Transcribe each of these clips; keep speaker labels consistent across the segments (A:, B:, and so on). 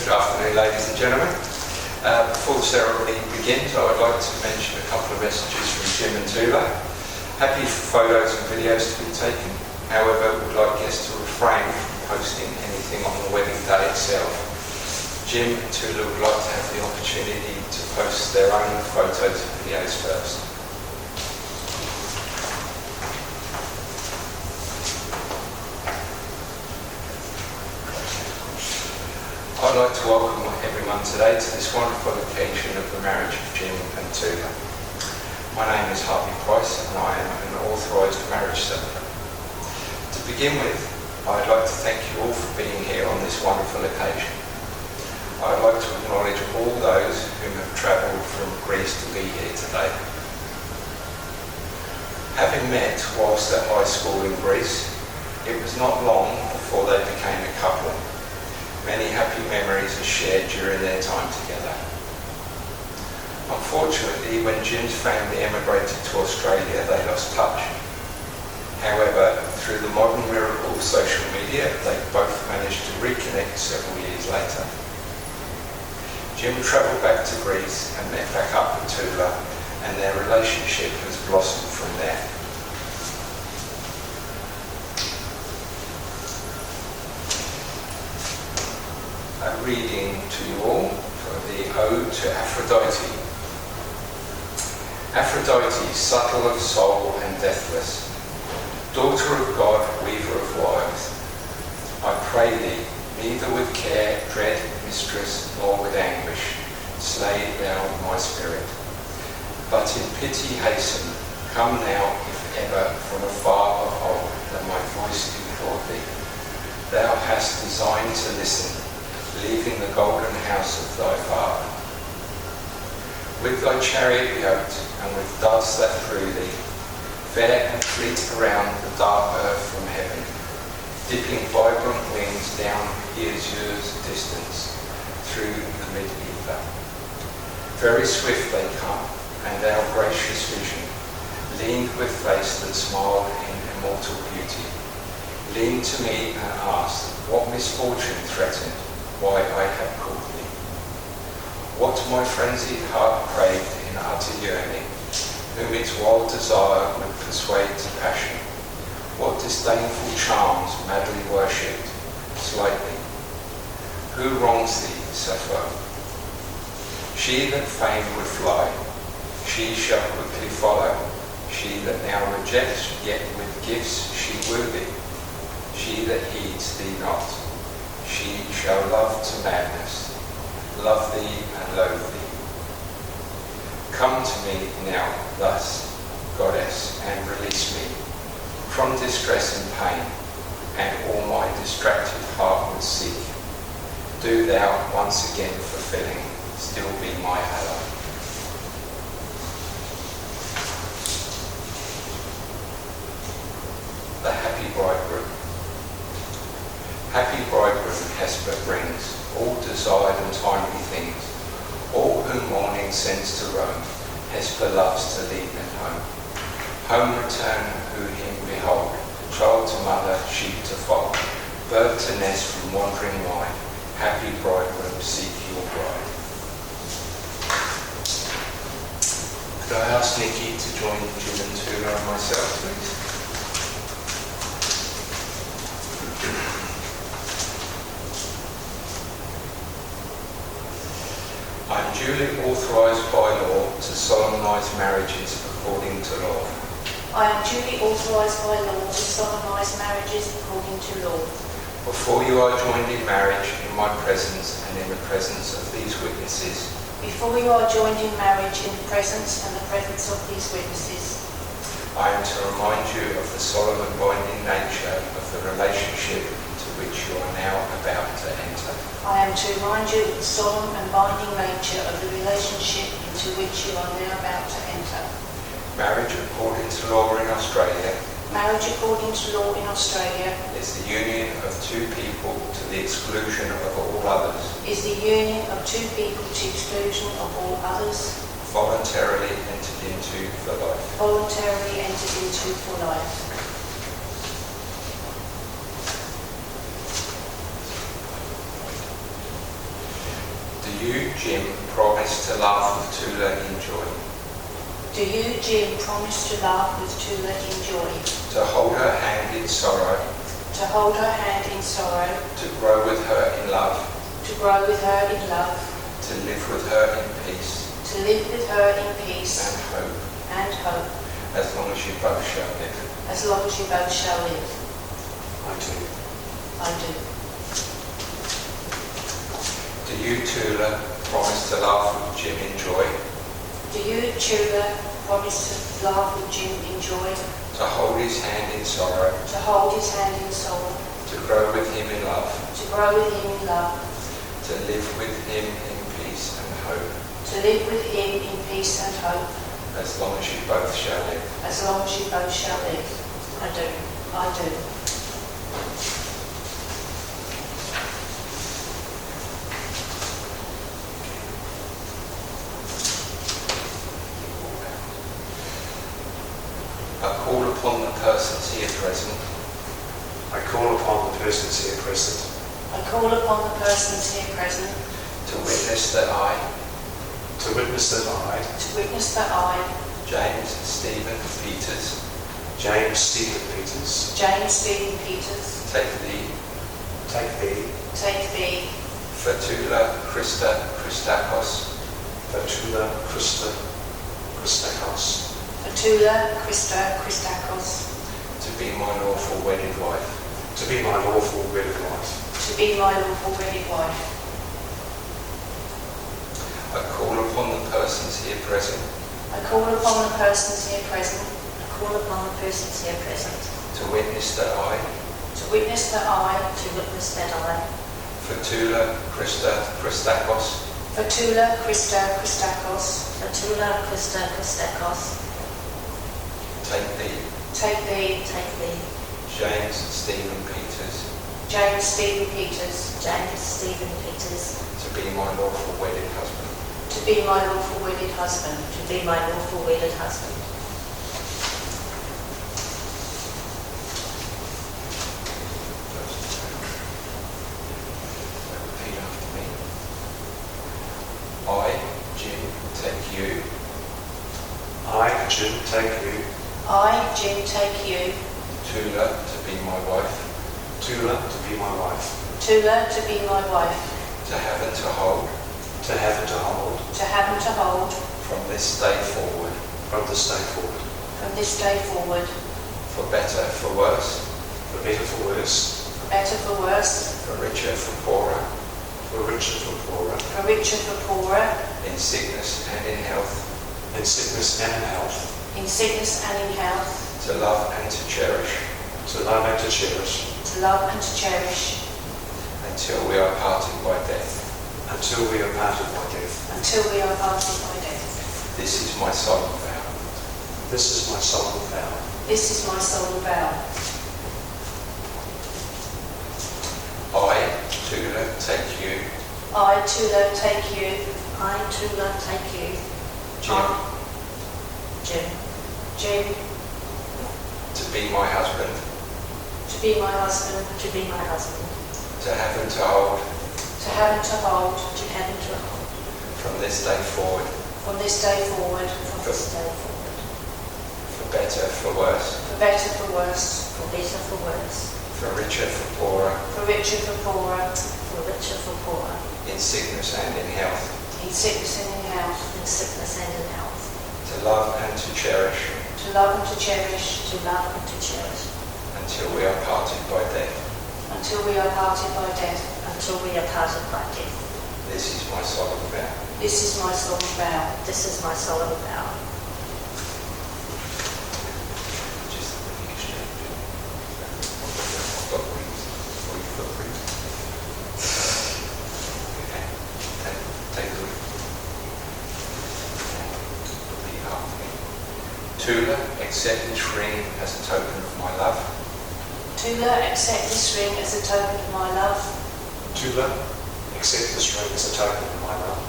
A: Good afternoon, ladies and gentlemen. Before the ceremony begins, I would like to mention a couple of messages from Jim and Toula. Happy for photos and videos to be taken. However, we'd like guests to refrain from posting anything on the wedding day itself. Jim and Toula would like to have the opportunity to post their own photos and videos first. I'd like to welcome everyone today to this wonderful occasion of the marriage of Jim and Toula. My name is Harvey Price and I am an authorised marriage celebrant. To begin with, I'd like to thank you all for being here on this wonderful occasion. I'd like to acknowledge all those who have travelled from Greece to be here today. Having met whilst at high school in Greece, it was not long before they became a couple. Many happy memories are shared during their time together. Unfortunately, when Jim's family emigrated to Australia, they lost touch. However, through the modern miracle of social media, they both managed to reconnect several years later. Jim travelled back to Greece and met back up with Toula, and their relationship has blossomed from there. A reading to you all from the Ode to Aphrodite. Aphrodite, subtle of soul and deathless, daughter of God, weaver of wives, I pray thee, neither with care, dread, mistress, nor with anguish, slay thou my spirit. But in pity hasten, come now, if ever, from afar of old, that my voice implore thee. Thou hast designed to listen, leaving the golden house of thy father. With thy chariot yoked, and with doves that through thee, fair and fleet around the dark earth from heaven, dipping vibrant wings down Azure's distance, through the mid-ether. Very swift they come, and our gracious vision, leaned with face that smiled in immortal beauty, leaned to me and asked, what misfortune threatened, why I have called thee. What my frenzied heart craved in utter yearning, whom its wild desire would persuade to passion. What disdainful charms madly worshipped, slightly. Who wrongs thee, Sappho? She that fain would fly, she shall quickly follow. She that now rejects, yet with gifts she woo thee. She that heeds thee not, she shall love to madness, love thee and loathe thee. Come to me now, thus, Goddess, and release me from distress and pain, and all my distracted heart would seek. Do thou, once again fulfilling, still be my ally. The Happy Bridegroom. Happy bridegroom Hesper brings all desired and timely things. All whom morning sends to roam, Hesper loves to lead them home. Home return who him behold, child to mother, sheep to fold, bird to nest from wandering wide. Happy bridegroom, seek your bride. Could I ask Nikki to join Jim and Toula and myself, please? I am duly authorised by law to solemnise marriages according to law.
B: I am duly authorised by law to solemnise marriages according to law.
A: Before you are joined in marriage in my presence and in the presence of these witnesses.
B: Before you are joined in marriage in the presence and the presence of these witnesses.
A: I am to remind you of the solemn and binding nature of the relationship into which you are now about to enter.
B: I am to remind you of the solemn and binding nature of the relationship into which you are now about to enter.
A: Marriage according to law in Australia.
B: Marriage according to law in Australia
A: is the union of two people to the exclusion of all others.
B: Is the union of two people to exclusion of all others.
A: Voluntarily entered into for life.
B: Voluntarily entered into for life.
A: you, Jim, promise to laugh with Toula in joy?
B: Do you, Jim, promise to laugh with Toula in joy?
A: To hold her hand in sorrow?
B: To hold her hand in sorrow?
A: To grow with her in love?
B: To grow with her in love?
A: To live with her in peace?
B: To live with her in peace
A: And hope?
B: and hope,
A: As long as you both shall live.
B: as long as you both shall live.
C: I do.
B: I do.
A: Do you, Toula, promise to laugh with Jim in joy?
B: Do you, Toula, promise to laugh with Jim in joy?
A: To hold his hand in sorrow?
B: To hold his hand in sorrow?
A: To grow with him in love?
B: To grow with him in love?
A: To live with him in peace and hope?
B: To live with him in peace and hope?
A: As long as you both shall live.
B: As long as you both shall live. I do. I do.
A: I call upon the persons here present
C: I call upon the persons here present
B: I call upon the persons here present
A: to witness that I,
C: to witness that I,
A: James Stephen Peters,
C: James Stephen Peters,
B: James Stephen Peters,
A: take thee
B: take thee,
A: for Toula Christa Christakos,
C: Toula Christa Christakos,
B: for Toula Christa Christakos,
A: to be my lawful wedded wife.
C: to be my lawful wedded wife.
B: to be my lawful wedded wife.
A: I call upon the persons here present
B: I call upon the persons here present
D: Call upon the persons here present
A: to witness that I,
B: to witness that I,
D: to witness that I,
A: for Toula Christa Christakos,
B: for Toula Christa Christakos,
D: Toula Christa Christakos,
A: take thee,
B: take thee,
A: James Stephen Peters,
B: James Stephen Peters,
D: James Stephen Peters,
A: to be my lawful wedded husband.
B: to be my lawful wedded husband.
D: to be my lawful wedded husband.
A: Repeat after me. I, Jim, take you
C: I, Jim, take you,
B: I, Jim, take you,
A: Toula to be my wife,
C: Toula, to be my wife,
B: Toula to be my wife,
A: to have and to hold,
C: to have and to hold,
B: to have and to hold,
A: from this day forward,
C: from this day forward,
B: from this day forward,
A: for better, for worse,
C: for better, for worse,
B: for better, for worse,
A: for richer, for poorer,
C: for richer, for poorer,
B: for richer, for poorer,
A: in sickness and in health,
C: in sickness and in health,
B: in sickness and in health,
A: to love and to cherish,
C: to love and to cherish,
B: to love and to cherish,
A: until we are parted by death.
C: until we are parted by death.
B: until we are parted by death.
A: This is my solemn vow.
C: This is my solemn vow.
B: This is my solemn vow.
A: I, Toula, take you,
B: I, Toula, take you,
D: I, Toula, take you,
A: Jim,
D: Jim,
B: Jim,
A: to be my husband,
B: to be my husband,
D: to be my husband,
A: to have and to hold,
B: to have and to hold,
D: to have and to hold,
A: from this day forward,
B: from this day forward,
D: from this day forward,
A: for better, for worse,
B: for better, for worse,
D: for better, for worse,
A: for richer, for poorer,
B: for richer, for poorer,
D: for richer, for poorer,
A: in sickness and in health,
B: in sickness and in health,
D: in sickness and in health,
A: to love and to cherish,
B: to love and to cherish,
D: to love and to cherish,
A: until we are parted by death.
B: until we are parted by death.
D: until we are parted by death.
A: This is my solemn vow.
B: This is my solemn vow.
D: This is my solemn vow.
A: Just a quick exchange. I've got rings. Or you've got rings. Okay. Take the ring. Repeat after me. Toula, accept this ring as a token of my love.
B: Toula, accept this ring as a token of my love.
C: Toula, accept this ring as a token of my love.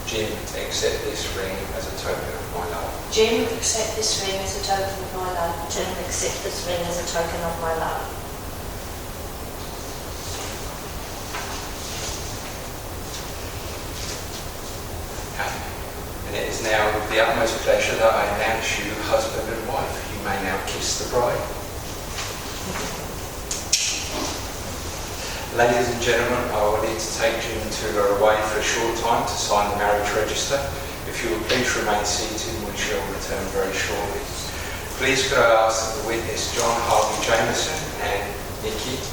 A: Jim, accept this ring as a token of my love.
B: Jim, accept this ring as a token of my love.
D: Jim, accept this ring as a token of my love.
A: And it is now with the utmost pleasure that I announce you husband and wife. You may now kiss the bride. Ladies and gentlemen, I will need to take Jim and Toula away for a short time to sign the marriage register. If you will please remain seated, we shall return very shortly. Please could I ask that the witness John Harvey Jameson and Nikki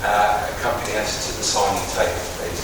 A: accompany us to the signing table, please.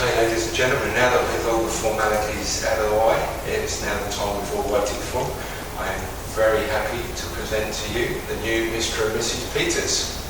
A: Ladies and gentlemen, now that we've all the formalities out of the way, it's now the time we've all waited for. I am very happy to present to you the new Mr. and Mrs. Peters.